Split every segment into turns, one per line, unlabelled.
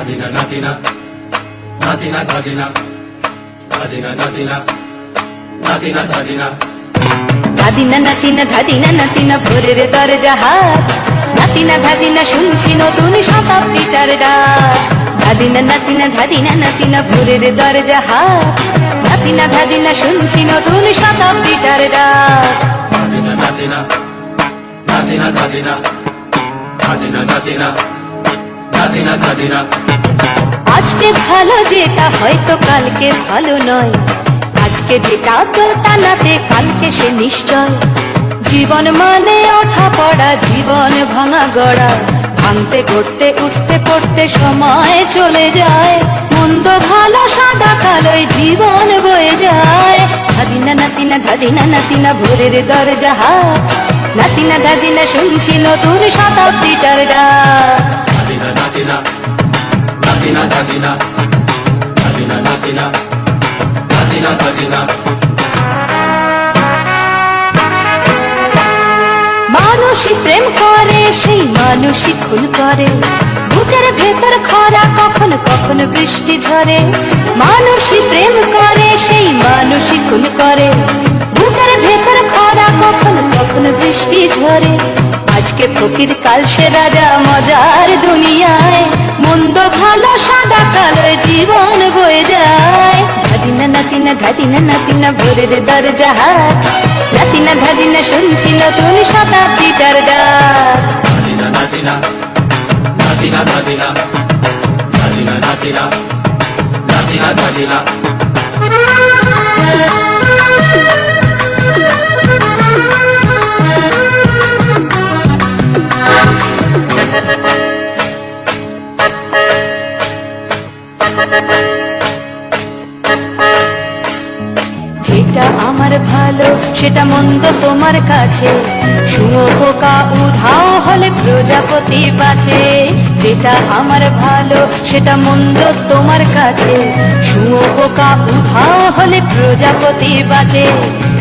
ধাদিনা নাতিনা নাতিনা ধাদিনা ধাদিনা নাতিনা নাতিনা ধাদিনা
ধাদিনা নাতিনা ধাদিনা নাতিনা ভোরের দরজা হাট নাতিনা ধাদিনা শুনছি নতুন শতাব্দীটার ডাক ধাদিনা নাতিনা ধাদিনা নাতিনা ভোরের দরজা হাট নাতিনা ধাদিনা শুনছি নতুন শতাব্দীটার ডাক
ধাদিনা নাতিনা নাতিনা ধাদিনা ধাদিনা নাতিনা নাতিনা ধাদিনা
আজকে ভালো যেটা হয়তো কালকে ভালো নয় আজকে যেটা তোতা নাতে কালকে সে নিশ্চয় জীবন মানে ওঠা পড়া জীবন ভাঙা গড়া ভাঙতে গড়তে উঠতে পড়তে সময় চলে যায় মন্দ ভালো সাদা কালোয় জীবন বয়ে যায় ধাদিনা নাতিনা ধাদিনা নাতিনা ভোরের দরজা হাট নাতিনা ধাদিনা শুনছি নতুন শতাব্দীটার ডাক
ধাদিনা নাতিনা নাতিনা ধাদিনা ধাদিনা নাতিনা নাতিনা ধাদিনা
মানুষই প্রেম করে সেই মানুষই খুন করে বুকের ভেতর খরা কখনো কখনো বৃষ্টি ঝরে মানুষই প্রেম করে সেই মানুষই খুন করে বুকের ভেতর খরা কখনো কখনো বৃষ্টি ঝরে আজকে ফকির কাল সে রাজা মজার দুনিয়ায় মন্দ ভালো সাদা কালো জীবন বয়ে যায় ধাদিনা নাতিনা ধাদিনা নাতিনা ভোরের দরজা হাট নাতিনা ধাদিনা শুনছি নতুন শতাব্দীটার ডাক
ধাদিনা নাতিনা নাতিনা ধাদিনা ধাদিনা নাতিনা নাতিনা ধাদিনা
যেটা আমার ভালো সেটা মন্দ তোমার কাছে শুঁয়োপোকা উধাও হলে প্রজাপতি বাঁচে যেটা আমার ভালো সেটা মন্দ তোমার কাছে শুঁয়োপোকা উধাও হলে প্রজাপতি বাঁচে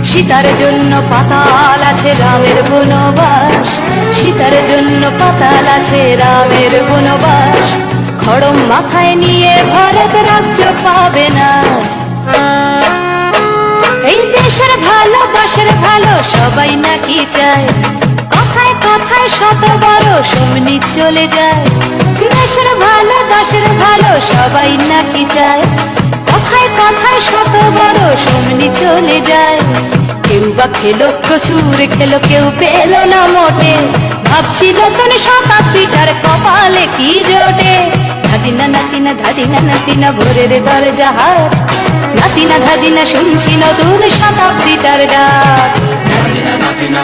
সীতার জন্য পাতাল আছে রামের বনবাস সীতার জন্য পাতাল আছে রামের বনবাস খড়ম মাথায় নিয়ে ভারত রাজ্য পাবে না এই দেশের ভালো দেশের ভালো সবাই নাকি চায় কথায় কথায় শত বড় সমনি চলে যায় দেশের ভালো দেশের ভালো সবাই নাকি চায় কথায় কথায় শত বড় সমনি চলে যায় কেউ বা খেলো প্রচুর খেলো কেউ পেল না মোটে ভাবছিল নতুন শতাব্দীটার কপালে কি জোটে ধাদিনা নাতিনা ধাদিনা নাতিনা ভোরের দরজা হাট নাতিনা ধাদিনা শুনছি নতুন শতাব্দীটার ডাক
ধাদিনা নাতিনা